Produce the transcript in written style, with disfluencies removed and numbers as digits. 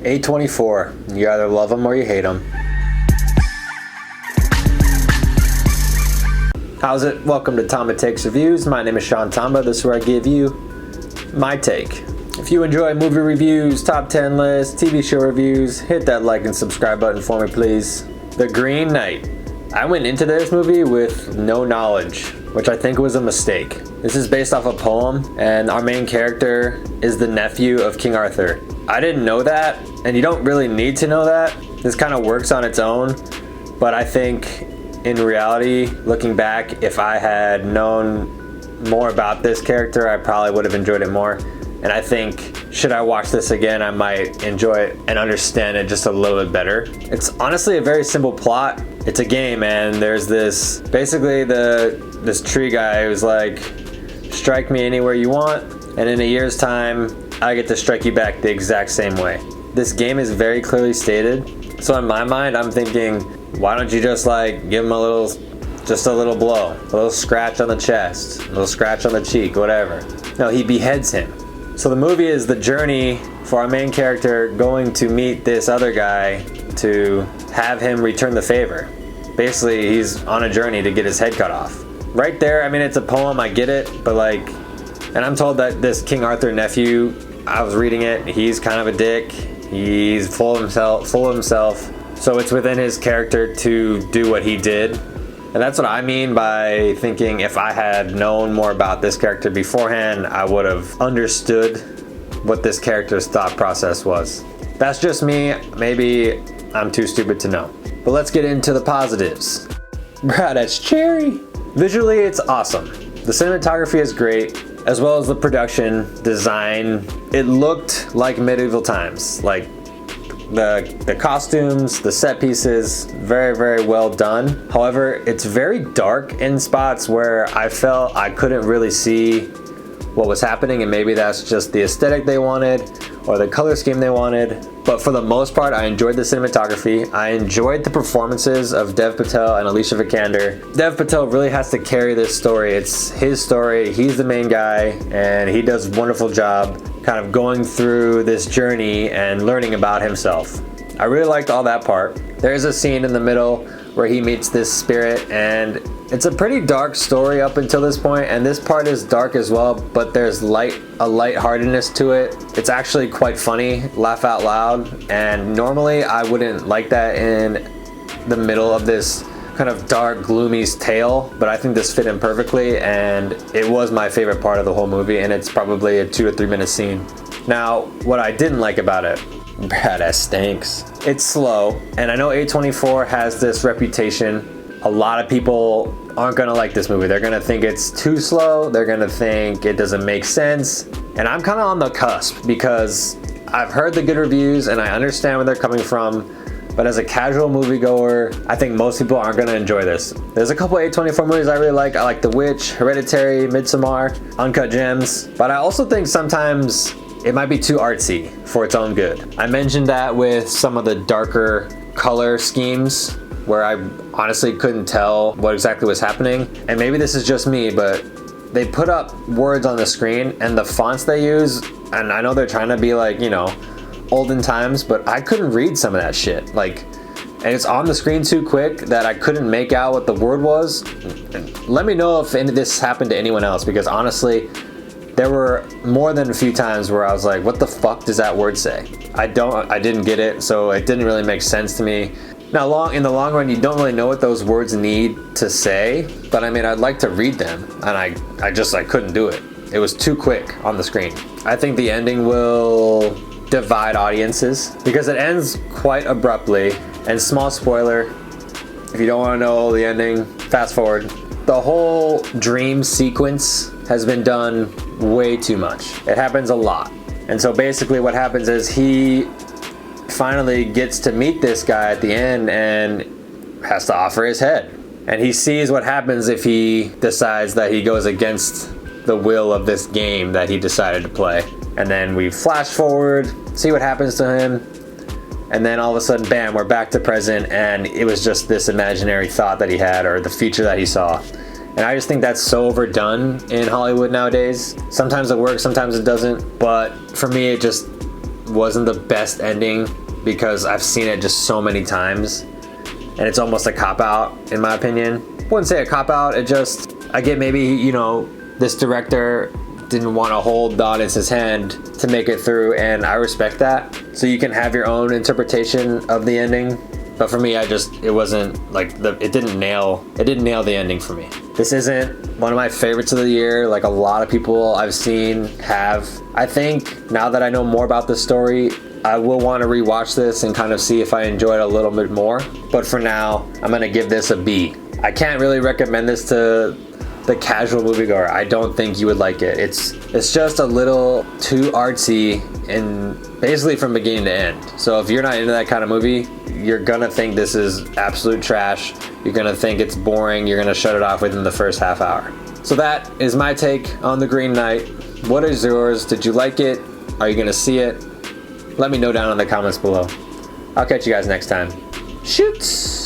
A24. You either love them or you hate them. How's it? Welcome to Tamba Takes Reviews. My name is Sean Tamba. This is where I give you my take. If you enjoy movie reviews, top 10 lists, TV show reviews, hit that like and subscribe button for me, please. The Green Knight. I went into this movie with no knowledge, which I think was a mistake. This is based off a poem, and our main character is the nephew of King Arthur. I didn't know that, and you don't really need to know that. This kind of works on its own, but I think in reality, looking back, if I had known more about this character, I probably would have enjoyed it more. And I think, should I watch this again, I might enjoy it and understand it just a little bit better. It's honestly a very simple plot. It's a game, and there's this, basically this tree guy who's like, strike me anywhere you want, and in a year's time, I get to strike you back the exact same way. This game is very clearly stated, so in my mind, I'm thinking, why don't you just like give him just a little blow, a little scratch on the chest, a little scratch on the cheek, whatever. No, he beheads him. So the movie is the journey for our main character going to meet this other guy to have him return the favor. Basically, he's on a journey to get his head cut off. Right there, I mean, it's a poem, I get it, but like, and I'm told that this King Arthur nephew, I was reading it, he's kind of a dick. He's full of himself. So it's within his character to do what he did. And that's what I mean by thinking if I had known more about this character beforehand, I would have understood what this character's thought process was. That's just me. Maybe I'm too stupid to know. But let's get into the positives. Bruh, that's cherry. Visually, it's awesome. The cinematography is great, as well as the production design. It looked like medieval times. Like the costumes, the set pieces, very, very well done. However, it's very dark in spots where I felt I couldn't really see what was happening, and maybe that's just the aesthetic they wanted or the color scheme they wanted. But for the most part, I enjoyed the cinematography. I enjoyed the performances of Dev Patel and Alicia Vikander. Dev Patel really has to carry this story. It's his story. He's the main guy, and he does a wonderful job kind of going through this journey and learning about himself. I really liked all that part. There's a scene in the middle where he meets this spirit, and it's a pretty dark story up until this point, and this part is dark as well, but there's a lightheartedness to it. It's actually quite funny, laugh out loud, and normally I wouldn't like that in the middle of this kind of dark, gloomy tale, but I think this fit in perfectly, and it was my favorite part of the whole movie, and it's probably a 2 to 3 minute scene. Now, what I didn't like about it, bruh, that stinks. It's slow, and I know A24 has this reputation. A lot of people aren't gonna like this movie. They're gonna think it's too slow, they're gonna think it doesn't make sense, and I'm kind of on the cusp because I've heard the good reviews and I understand where they're coming from. But as a casual moviegoer, I think most people aren't gonna enjoy this. There's a couple A24 movies I really like. I like The Witch, Hereditary, Midsommar, Uncut Gems. But I also think sometimes it might be too artsy for its own good. I mentioned that with some of the darker color schemes where I honestly couldn't tell what exactly was happening. And maybe this is just me, but they put up words on the screen and the fonts they use, and I know they're trying to be like, you know, olden times, but I couldn't read some of that shit. Like, and it's on the screen too quick that I couldn't make out what the word was. Let me know if any of this happened to anyone else, because honestly, there were more than a few times where I was like, what the fuck does that word say? I didn't get it, so it didn't really make sense to me. Now, in the long run, you don't really know what those words need to say, but I mean, I'd like to read them, and I couldn't do it. It was too quick on the screen. I think the ending will divide audiences because it ends quite abruptly, and small spoiler, if you don't want to know the ending, fast forward. The whole dream sequence has been done way too much. It happens a lot. And so basically what happens is he finally gets to meet this guy at the end and has to offer his head. And he sees what happens if he decides that he goes against the will of this game that he decided to play. And then we flash forward, see what happens to him, and then all of a sudden, bam, we're back to present, and it was just this imaginary thought that he had, or the future that he saw. And I just think that's so overdone in Hollywood nowadays. Sometimes it works, sometimes it doesn't, but for me, it just wasn't the best ending because I've seen it just so many times, and it's almost a cop-out in my opinion. Wouldn't say a cop-out, I get maybe, you know, this director didn't want to hold the audience's hand to make it through, and I respect that. So you can have your own interpretation of the ending. But for me, it wasn't like it didn't nail the ending for me. This isn't one of my favorites of the year, like a lot of people I've seen have. I think now that I know more about the story, I will want to rewatch this and kind of see if I enjoy it a little bit more. But for now, I'm gonna give this a B. I can't really recommend this to the casual moviegoer. I don't think you would like it. It's just a little too artsy and basically from beginning to end. So if you're not into that kind of movie, you're gonna think this is absolute trash. You're gonna think it's boring. You're gonna shut it off within the first half hour. So that is my take on The Green Knight. What is yours? Did you like it? Are you gonna see it? Let me know down in the comments below. I'll catch you guys next time. Shoots!